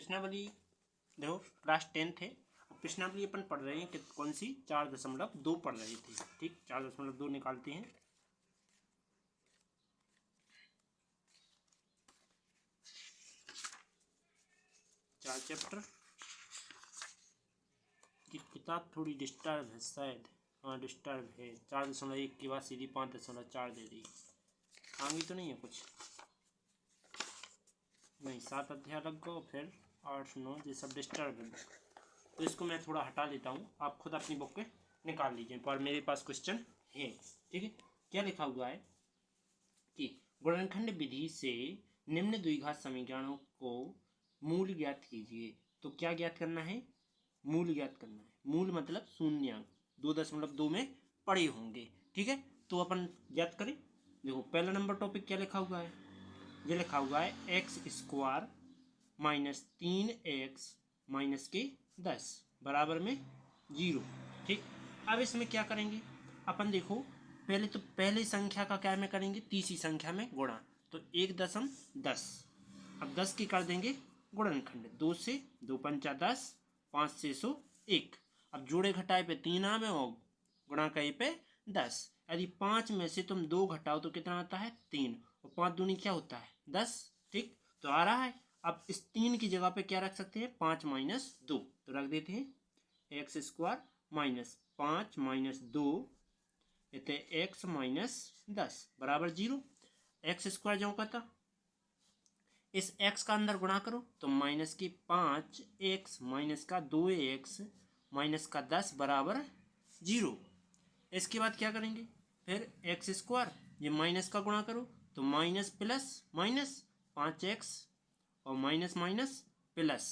प्रश्नावली देखो class 10th है। प्रश्नावली अपन पढ़ रहे हैं कि कौन सी 4.2 पढ़ रहे थे। ठीक 4.2 निकालते हैं। चार चैप्टर की किताब थोड़ी डिस्टर्ब है शायद। हाँ डिस्टर्ब है। 4.1 के बाद सीधी 5.4 दे दी। आगे तो नहीं है कुछ, नहीं 7 अध्याय लग गो, फिर 8 9 ये सब डिस्टर्ब है। तो इसको मैं थोड़ा हटा लेता हूँ, आप खुद अपनी बुक पे निकाल लीजिए। पर मेरे पास क्वेश्चन है। ठीक है, क्या लिखा हुआ है कि गुणनखंड विधि से निम्न द्विघात समीकरणों को मूल ज्ञात कीजिए। तो क्या ज्ञात करना है? मूल ज्ञात करना है। मूल मतलब शून्यंक 2.2 में पड़े होंगे। ठीक है, तो अपन ज्ञात करें। देखो पहला नंबर टॉपिक क्या लिखा हुआ है? ये लिखा हुआ है x square minus 3x minus के 10 बराबर में 0। ठीक, अब इसमें क्या करेंगे अपन? देखो पहले तो पहले संख्या का क्या में करेंगे? तीसरी संख्या में गुणा। तो 1.10। अब 10 की कर देंगे गुणनखंड। 2 से 2 पंचा 10, 5 से 101। अब जोड़े घटाए पे 3 आवे और गुणा कहे पे 10। यदि 5 में से तुम 2 घटाओ तो कितना आता है? 3। और 5 दूनी क्या होता है? 10। ठीक, तो आ रहा है। अब इस 3 की जगह पे क्या रख सकते हैं? 5 माइनस 2। तो रख देते हैं x square minus 5 minus 2 x minus 10 बराबर 0। एक्स स्क्वायर जो कहता, इस x का अंदर गुणा करो तो माइनस की 5x माइनस का 2x माइनस का 10 बराबर 0। इसके बाद क्या करेंगे? फिर एक्स स्क्वायर ये माइनस का गुणा करो तो माइनस प्लस माइनस 5x और minus minus plus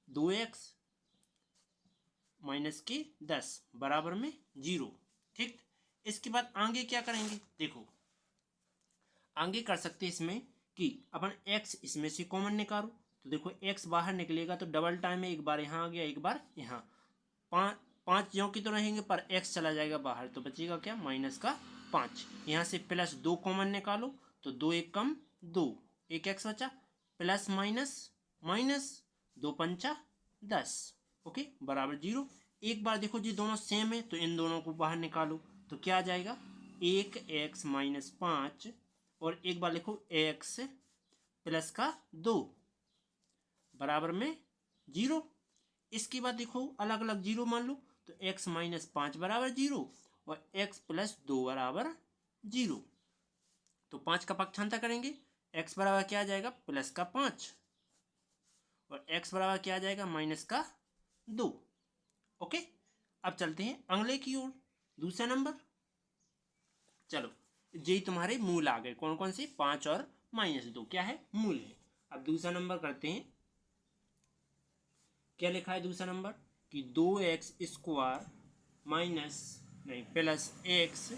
2x minus की 10 बराबर में 0। ठीक, इसके बाद आगे क्या करेंगे? देखो आगे कर सकते इसमें कि अपन x इसमें से कॉमन निकालो। तो देखो x बाहर निकलेगा तो डबल टाइम में एक बार यहाँ आ गया एक बार यहाँ। 5 ज्यों की तो रहेंगे पर x चला जाएगा बाहर तो बचेगा क्या? माइनस का 5। यहाँ से प्लस 2 कॉमन निकालो तो 2 एक कम 2, एक x बचा। प्लस माइनस माइनस 2 पंचा 10 ओके बराबर 0। एक बार देखो जी दोनों सेम है तो इन दोनों को बाहर निकालो तो क्या आ जाएगा? 1x माइनस 5 और एक बार लिखो x प्लस का 2 बराबर में 0। इसके बाद देखो अलग अलग 0 मान लो तो x माइनस 5 बराबर 0 और x प्लस 2 बराबर 0। तो 5 का पक्षांतर करेंगे, x बराबर क्या आ जाएगा? प्लस का 5 और x बराबर क्या आ जाएगा? माइनस का 2। ओके, अब चलते हैं अगले की ओर। दूसरा नंबर, चलो जी तुम्हारे मूल आ गए। कौन कौन से? 5 और माइनस 2 क्या है? मूल है। अब दूसरा नंबर करते हैं। क्या लिखा है दूसरा नंबर? कि 2x स्क्वायर माइनस नहीं प्लस x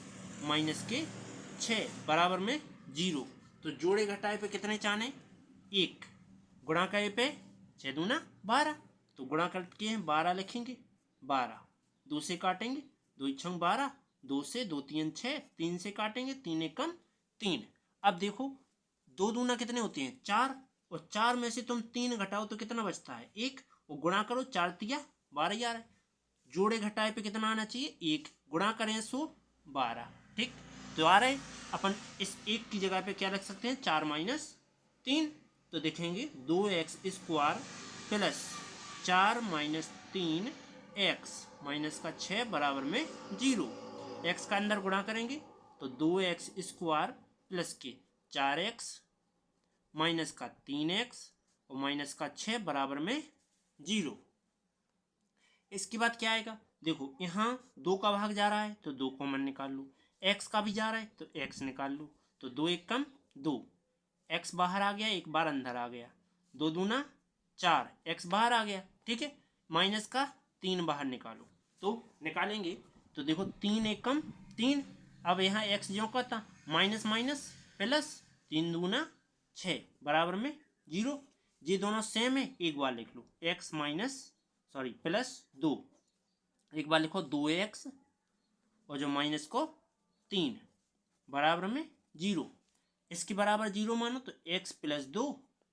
माइनस के 6 बराबर में 0। तो जोड़े घटाए पे कितने चाने? 1। गुणा करे पे 6 दूना 12। तो गुणा करके 12 लिखेंगे। 12 2 से काटेंगे, 2 छंग 12, 2 से 2 3 6, 3 से काटेंगे, 3 एकम 3। अब देखो 2 दूना कितने होते हैं? 4। और 4 में से तुम 3 घटाओ तो कितना बचता है? 1। और गुणा करो 4 तिया 12 यार। जोड़े घटाए पे कितना आना चाहिए? 1। गुणा करें 12। ठीक, तो आ रहे अपन इस 1 की जगह पे क्या रख सकते हैं? 4 माइनस 3। तो देखेंगे 2x square plus 4 minus 3 x minus का 6 बराबर में 0। x का अंदर गुणा करेंगे तो 2x स्क्वायर प्लस के 4x माइनस का 3x और माइनस का 6 बराबर में 0। इसके बाद क्या आएगा? देखो यहाँ 2 का भाग जा रहा है तो 2 कॉमन निकाल लो। x का भी जा रहा है तो x निकाल लो। तो 2 एक कम 2, x बाहर आ गया एक बार अंदर आ गया। 2 दूना 4, x बाहर आ गया। ठीक है, माइनस का 3 बाहर निकालो। तो निकालेंगे तो देखो 3 एक कम 3। अब यहाँ x ज्यों का था माइनस माइनस प्लस 3 दूना 6 बराबर में 0। ये दोनों सेम है एक बार लिख लो। x माइनस सॉरी प्लस 2 एक बार लिखो 2x और जो माइनस को 3 बराबर में 0। इसके बराबर 0 मानो तो x प्लस 2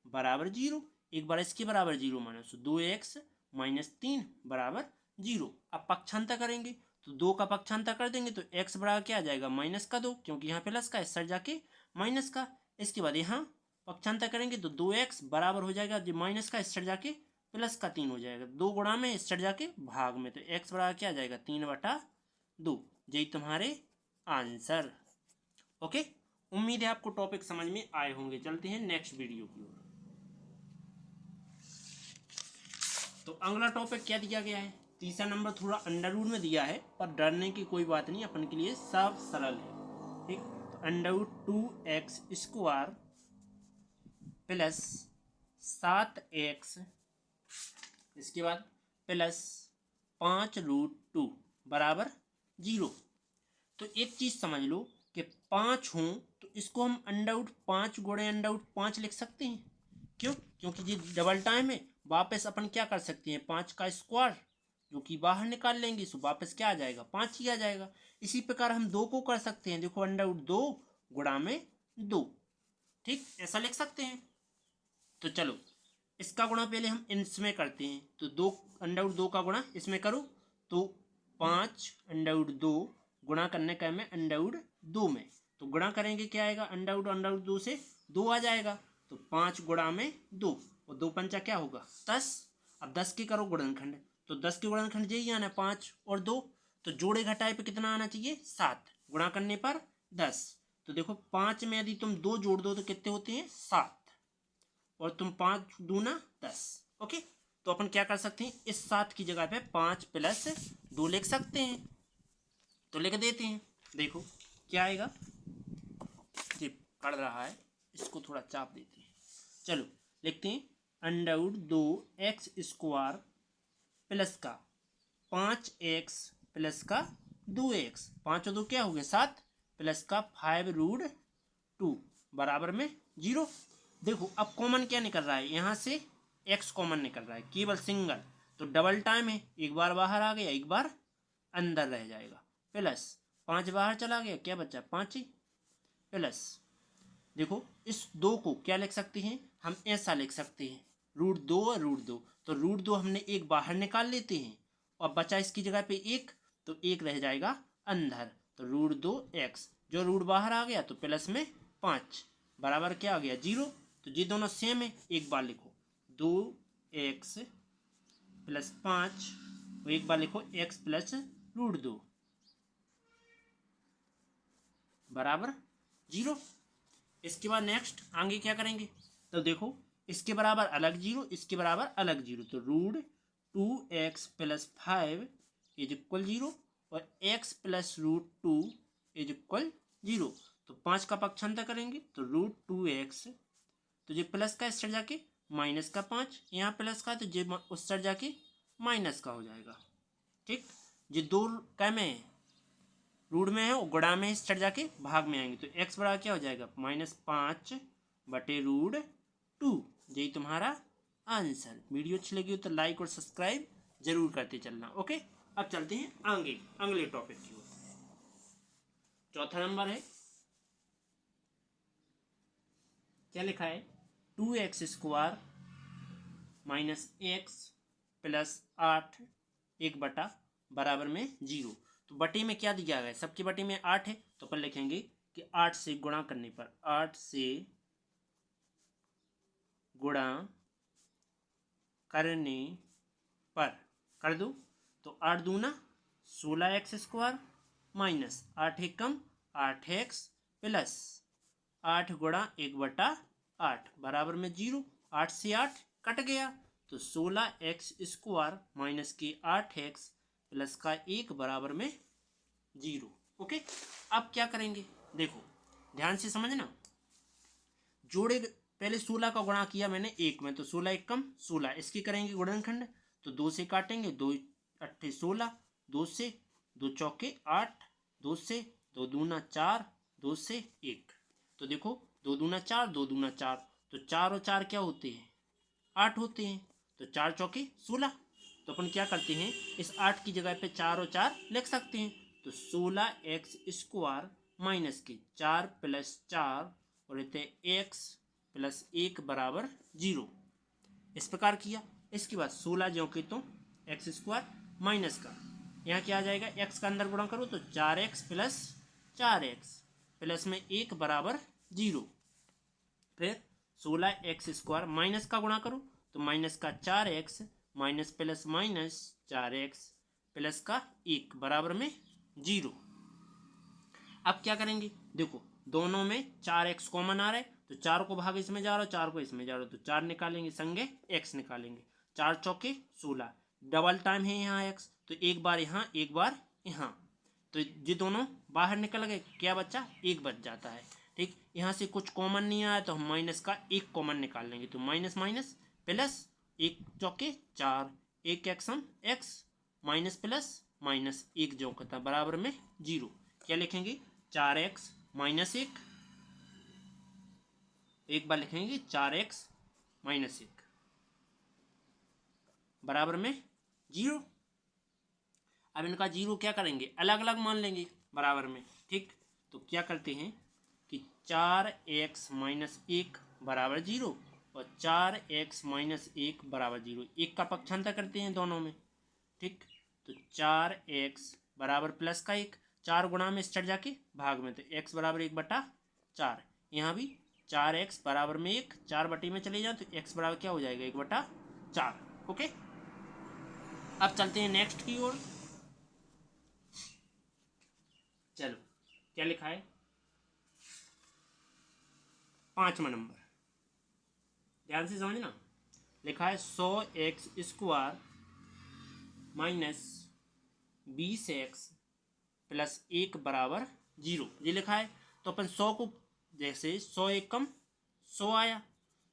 बराबर 0। एक बार इसके बराबर 0 माइनस, तो 2x माइनस 3 बराबर 0। अब पक्षांतर करेंगे तो 2 का पक्षांतर कर देंगे तो x बराबर क्या आ जाएगा माइनस का 2, क्योंकि यहाँ प्लस का, इस साइड जाके माइनस का। इसके बाद यहाँ पक्षांतर करेंगे तो 2x बराबर हो जाएगा जो माइनस का, इस साइड जाके प्लस का 3 हो जाएगा, 2 गुणा में, इस साइड जाके भाग में, तो x बराबर क्या आ जाएगा 3/2। यही तुम्हारे आंसर। ओके, उम्मीद है आपको टॉपिक समझ में आए होंगे। चलते हैं नेक्स्ट वीडियो की ओर। तो अगला टॉपिक क्या दिया गया है, तीसरा नंबर थोड़ा अंडर रूट में दिया है, पर डरने की कोई बात नहीं, अपन के लिए सब सरल है। ठीक, तो under root 2x square plus 7x, इसके बाद प्लस 5√2 बराबर 0। तो एक चीज समझ लो कि 5 हों तो इसको हम अंडर रूट 5 गुणे अंडर रूट 5 लिख सकते हैं। क्यों? क्योंकि ये डबल टाइम है, वापस अपन क्या कर सकते हैं, 5 का स्क्वायर जो कि बाहर निकाल लेंगे, सो वापस क्या आ जाएगा 5 ही आ जाएगा। इसी प्रकार हम 2 को कर सकते हैं, देखो अंडर रूट 2 गुणा में 2, ठीक, ऐसा लिख सकते हैं। तो चलो इसका गुणा पहले हम इसमें करते हैं, तो 2 अंडर रूट 2 का गुणा इसमें करो तो 5 अंडर रूट 2 गुणा करने का मैं अंडर रूट 2 में, तो गुणा करेंगे क्या आएगा, अंडर रूट 2 से 2 आ जाएगा, तो 5 गुणा में 2 और 2 पंचा क्या होगा 10। अब 10 के करो गुणनखंड, तो 10 के गुणनखंड यही आना 5 और 2, तो जोड़े घटाए पे कितना आना चाहिए 7, गुणा करने पर 10। तो देखो 5 में यदि तुम 2 जोड़ दो तो कितने होते हैं 7, और तुम 5 दूना 10। ओके, तो अपन क्या कर सकते हैं, इस 7 की जगह पे 5 प्लस 2 लिख सकते हैं, तो लिख देते हैं। देखो क्या आएगा, ये पढ़ रहा है, इसको थोड़ा चाप देते हैं। चलो लिखते हैं under root 2x square plus का 5x प्लस का 2x, 5 और 2 क्या हो गया 7, प्लस का 5√2 बराबर में 0। देखो अब कॉमन क्या निकल रहा है, यहाँ से x कॉमन निकल रहा है, केवल सिंगल, तो डबल टाइम है, एक बार बाहर आ गया एक बार अंदर रह जाएगा, प्लस 5 बाहर चला गया, क्या बचा 5 ही, प्लस देखो इस 2 को क्या लिख सकते हैं हम, ऐसा लिख सकते हैं √2 और √2, तो √2 हमने एक बाहर निकाल लेते हैं और बचा इसकी जगह पे 1, तो 1 रह जाएगा अंदर, तो √2x, जो रूट बाहर आ गया तो प्लस में 5 बराबर क्या आ गया 0। तो ये दोनों सेम है, एक बार लिखो 2x प्लस 5, और एक बार लिखो x प्लस √2 बराबर 0। इसके बाद नेक्स्ट आगे क्या करेंगे, तो देखो इसके बराबर अलग 0, इसके बराबर अलग 0, तो √2x प्लस 5 इज इक्वल 0 और x प्लस √2 इज इक्वल 0। तो 5 का पक्षांतर करेंगे तो √2x, तो ये प्लस का इस साइड जाके माइनस का 5, यहाँ प्लस का तो ये उस साइड जाके माइनस का हो जाएगा। ठीक, ये 2 कै में है, रूट में है और गुणा में इस साइड जाके भाग में आएंगे, तो x बराबर क्या हो जाएगा -5/√2। यही तुम्हारा आंसर। वीडियो अच्छी लगी हो तो लाइक और सब्सक्राइब जरूर करते चलना। ओके, अब चलते हैं आगे अगले टॉपिक की ओर। चौथा नंबर है, क्या लिखा है 2x square minus x plus 8 1 बराबर में 0। तो बटे में क्या दिया गया है, सबके बटे में 8 है, तो अपन लिखेंगे कि 8 से गुणा करने पर, 8 से गुणा करने पर कर दो, तो 8 दूना 16x स्क्वायर माइनस 8 एक कम 8x प्लस 8 गुणा 1/8 बराबर में 0। 8 से 8 कट गया, तो 16x स्क्वायर माइनस के 8x प्लस का 1 बराबर में 0। ओके, अब क्या करेंगे, देखो ध्यान से समझना, जोड़े पहले 16 का गुणा किया मैंने 1 में, तो 16 एक कम 16, इसकी करेंगे गुणनखंड, तो 2 से काटेंगे, 2 8 16, 2 से 2 चौके 8, 2 से 2 दूना 4, 2 से 1, तो देखो 2 दूना 4, 2 दूना 4, तो 4 और 4 क्या होते हैं 8 होते हैं, तो 4 चौके 16। तो अपन क्या करते हैं, इस 8 की जगह पे 4 और 4 लिख सकते हैं, तो 16x स्क्वायर माइनस के 4 प्लस 4 और रहते x प्लस 1 बराबर 0। इस प्रकार किया। इसके बाद 16 ज्यों के तो एक्स स्क्वायर माइनस का यहाँ क्या आ जाएगा, एक्स का अंदर गुणा करो तो 4x प्लस 4x प्लस में 1 बराबर 0। फिर 16x स्क्वायर माइनस का गुणा करो तो माइनस का 4x minus plus minus 4x plus का 1 बराबर में 0। अब क्या करेंगे, देखो दोनों में 4x कॉमन आ रहा है तो 4 को भाग इसमें जा रहा हो, 4 को इसमें जा रहा हो तो 4 निकालेंगे, संगे x निकालेंगे। 4 चौके 16, डबल टाइम है यहाँ x, तो एक बार यहाँ एक बार यहाँ, तो ये दोनों बाहर निकल गए, क्या बच्चा, 1 बच जाता है। ठीक, यहाँ से कुछ कॉमन नहीं आया तो हम माइनस का 1 कॉमन निकाल लेंगे, तो माइनस माइनस प्लस 1 चौके 4, 1 एक्स हम x माइनस प्लस माइनस 1 जो करता बराबर में 0। क्या लिखेंगे, 4x माइनस 1, एक बार लिखेंगे 4x माइनस 1 बराबर में 0। अब इनका 0 क्या करेंगे, अलग अलग मान लेंगे बराबर में। ठीक, तो क्या करते हैं कि 4x माइनस 1 बराबर 0 और 4x माइनस 1 बराबर 0, एक का पक्षांतर करते हैं दोनों में। ठीक, तो 4x बराबर प्लस का 1, 4 गुणा में चढ़ जाके भाग में, तो x बराबर 1/4। यहाँ भी 4x बराबर में 1, 4 बटे में चले जाए तो x बराबर क्या हो जाएगा, 1/4। ओके, अब चलते हैं नेक्स्ट की ओर। चलो क्या लिखा है, 5वां नंबर, ध्यान से समझना। लिखा है 100x square minus 20x plus 1 बराबर 0, ये लिखा है। तो अपन 100 को, जैसे 100 एक कम 100 आया,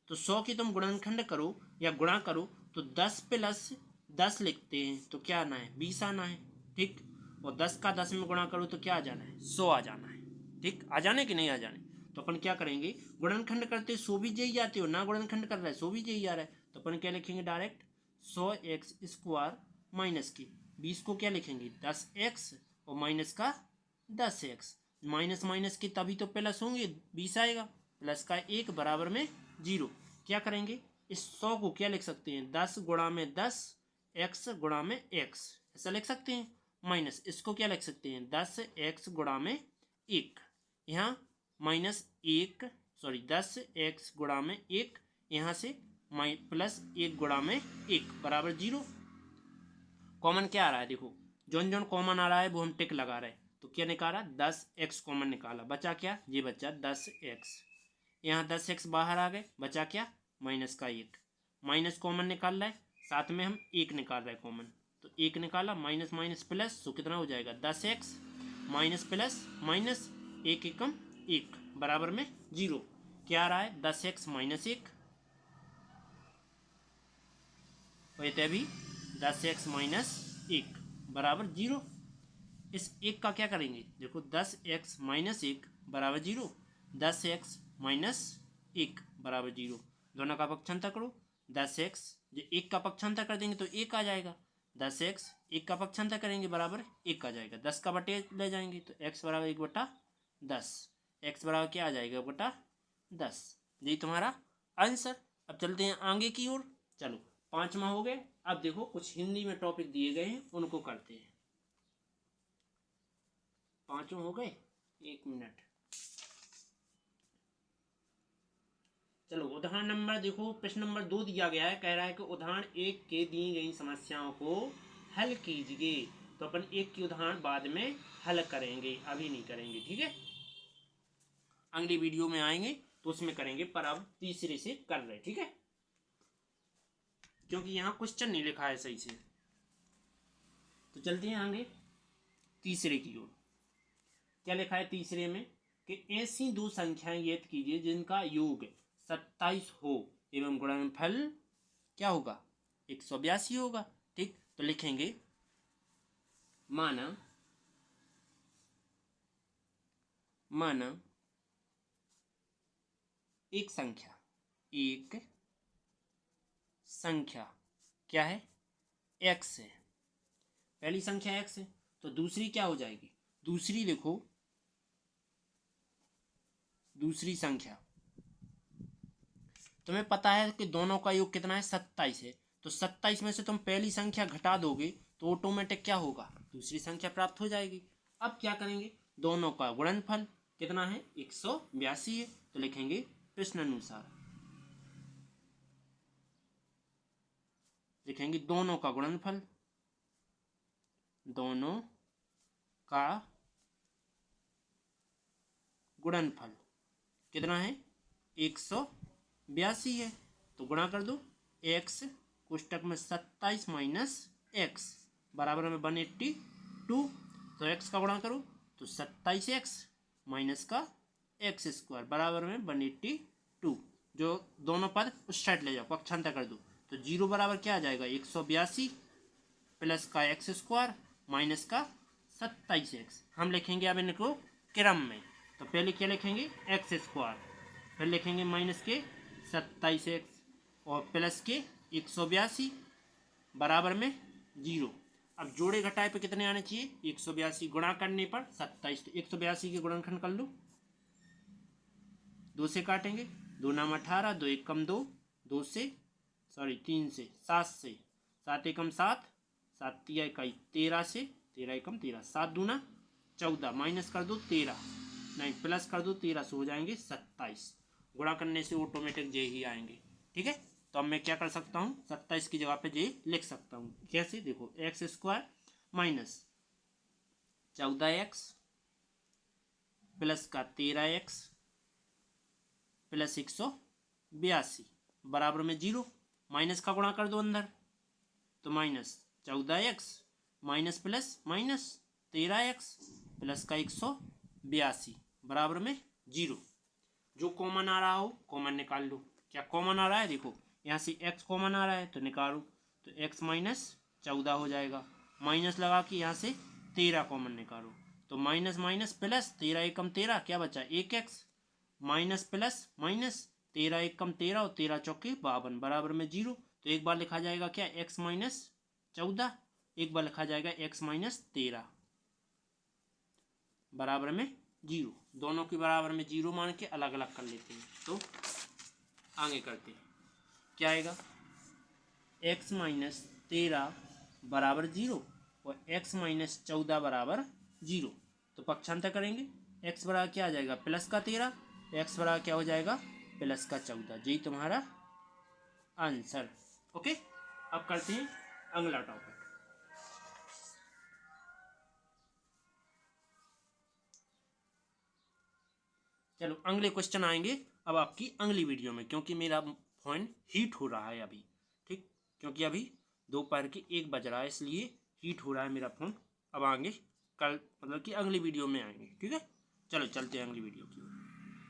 तो 100 की तुम गुणनखंड करो या गुणा करो तो 10 प्लस 10 लिखते हैं तो क्या आना है, 20 आना है। ठीक, और 10 का 10 में गुणा करो तो क्या आ जाना है, 100 आ जाना है। ठीक, आ जाने कि नहीं आ जाने, तो अपन क्या करेंगे, गुणनखंड करते 100 भी यही जाते हो ना, गुणनखंड कर रहा है 100 भी यही आ रहा है, तो अपन क्या लिखेंगे, डायरेक्ट 100x स्क्वायर माइनस की 20 को क्या लिखेंगे 10x और माइनस का 10x, माइनस माइनस के तभी तो प्लस होंगे, 20 आएगा, प्लस का 1 बराबर में 0। क्या करेंगे, इस 100 को क्या लिख सकते हैं, 10 गुणा में 10 x गुणा में x, ऐसा लिख सकते हैं। माइनस इसको क्या लिख सकते हैं, 10x गुणा में 1, यहाँ माइनस 1, सॉरी 10x गुणा में 1, यहाँ से प्लस 1 गुणा में 1 बराबर 0। कॉमन क्या आ रहा है, देखो जोन जोन कॉमन आ रहा है वो हम टिक लगा रहे हैं, तो क्या निकाला, 10x कॉमन निकाला, बचा क्या, ये बचा 10x, यहाँ 10x बाहर आ गए, बचा क्या, माइनस का 1, माइनस कॉमन निकाल रहा है, साथ में हम 1 निकाल रहे हैं कॉमन, तो 1 निकाला, माइनस माइनस प्लस, तो कितना हो जाएगा 10x माइनस प्लस माइनस 1 एकम 1 बराबर में 0। क्या आ रहा है, 10x माइनस 1, वही अभी 10x माइनस 1 बराबर 0। इस 1 का क्या करेंगे, देखो 10x माइनस 1 बराबर 0, 10x माइनस 1 बराबर 0, दोनों का पक्षांतर करो, 10x जो 1 का पक्षांतर कर देंगे तो 1 आ जाएगा, 10x 1 का पक्षांतर करेंगे बराबर 1 आ जाएगा, 10 का बटे ले जाएंगे तो x बराबर 1/10, x बराबर क्या आ जाएगा 1/10, यही तुम्हारा आंसर। अब चलते हैं आगे की ओर। चलो 5वां हो गए, अब देखो कुछ हिंदी में टॉपिक दिए गए हैं उनको करते हैं। 5 हो गए, 1 मिनट। चलो उदाहरण नंबर देखो, प्रश्न नंबर 2 दिया गया है, कह रहा है कि उदाहरण 1 के दी गई समस्याओं को हल कीजिए। तो अपन 1 की उदाहरण बाद में हल करेंगे, अभी नहीं करेंगे, ठीक है, अगली वीडियो में आएंगे तो उसमें करेंगे, पर अब तीसरे से कर रहे, ठीक है, क्योंकि यहाँ क्वेश्चन नहीं लिखा है सही से। तो चलते हैं आगे तीसरे की ओर। क्या लिखा है तीसरे में कि ऐसी 2 संख्याएं ज्ञात कीजिए जिनका योग 27 हो एवं गुणनफल क्या होगा, 182 होगा। ठीक, तो लिखेंगे माना एक संख्या क्या है, x है, पहली संख्या x है, तो दूसरी क्या हो जाएगी, दूसरी लिखो, दूसरी संख्या तुम्हें पता है कि दोनों का योग कितना है, 27 है। तो 27 में से तुम पहली संख्या घटा दोगे तो ऑटोमेटिक क्या होगा, दूसरी संख्या प्राप्त हो जाएगी। अब क्या करेंगे, दोनों का गुणनफल कितना है, 182 है। तो लिखेंगे प्रश्नानुसार, लिखेंगे दोनों का गुणनफल, दोनों का गुणनफल कितना है, 182 है। तो गुणा कर दो, x कोष्टक में 27 माइनस एक्स बराबर में 182। तो x का गुणा करो तो 27x माइनस का एक्स स्क्वायर बराबर में 182। जो दोनों पद उस साइड ले जाओ, पक्षांतर कर दो। तो 0 बराबर क्या आ जाएगा, 182 प्लस का एक्स स्क्वायर माइनस का 27x। हम लिखेंगे अब इनको क्रम में। तो पहले क्या लिखेंगे, एक्स स्क्वायर, फिर लिखेंगे माइनस के 27x और प्लस के 182 बराबर में 0। अब जोड़े घटाए पे कितने आने चाहिए, 182 गुणा करने पर 27। तो 182 के गुणनखंड कर लो, 2 से काटेंगे, 2 नाम 18, 2 एक कम 2, 2 से 3 से 7 से 7 एकम 7, 7 तिया इकाई 13 से 13 एकम 13, 7 दूना 14, माइनस कर दो 13, नहीं प्लस कर दो 13 से हो जाएंगे 27। गुणा करने से ऑटोमेटिक जे ही आएंगे। ठीक है, तो अब मैं क्या कर सकता हूँ, 27 की जगह पे जे लिख सकता हूँ। कैसे, देखो x square minus 14x plus का 13x प्लस 182 बराबर में 0। माइनस का गुणा कर दो अंदर, तो minus 14x minus plus minus 13x plus का 182 बराबर में 0। जो कॉमन आ रहा हो कॉमन निकाल लो। क्या कॉमन आ रहा है, देखो यहाँ से x कॉमन आ रहा है तो निकालो, तो x माइनस 14 हो जाएगा। माइनस लगा के यहाँ से 13 कॉमन निकालो, तो माइनस माइनस प्लस 13 एकम 13, क्या बचा 1x माइनस प्लस माइनस 13 एकम 13 और 13 चौके 52 बराबर में 0। तो एक बार लिखा जाएगा क्या, x माइनस 14, एक बार लिखा जाएगा x माइनस 13 बराबर में 0। दोनों के बराबर में 0 मान के अलग अलग कर लेते हैं। तो आगे करते हैं, क्या आएगा, x माइनस 13 बराबर 0 और x माइनस 14 बराबर 0। तो पक्षांतर करेंगे, x बराबर क्या आ जाएगा, प्लस का 13, x बराबर क्या हो जाएगा, प्लस का 14। यही तुम्हारा आंसर। ओके, अब करते हैं अगला टॉपिक। चलो अगले क्वेश्चन आएंगे अब आपकी अगली वीडियो में, क्योंकि मेरा फोन हीट हो रहा है अभी। ठीक, क्योंकि अभी दोपहर के 1 बज रहा है, इसलिए हीट हो रहा है मेरा फ़ोन। अब आएंगे कल, मतलब कि अगली वीडियो में आएंगे। ठीक है, चलो चलते हैं अगली वीडियो की।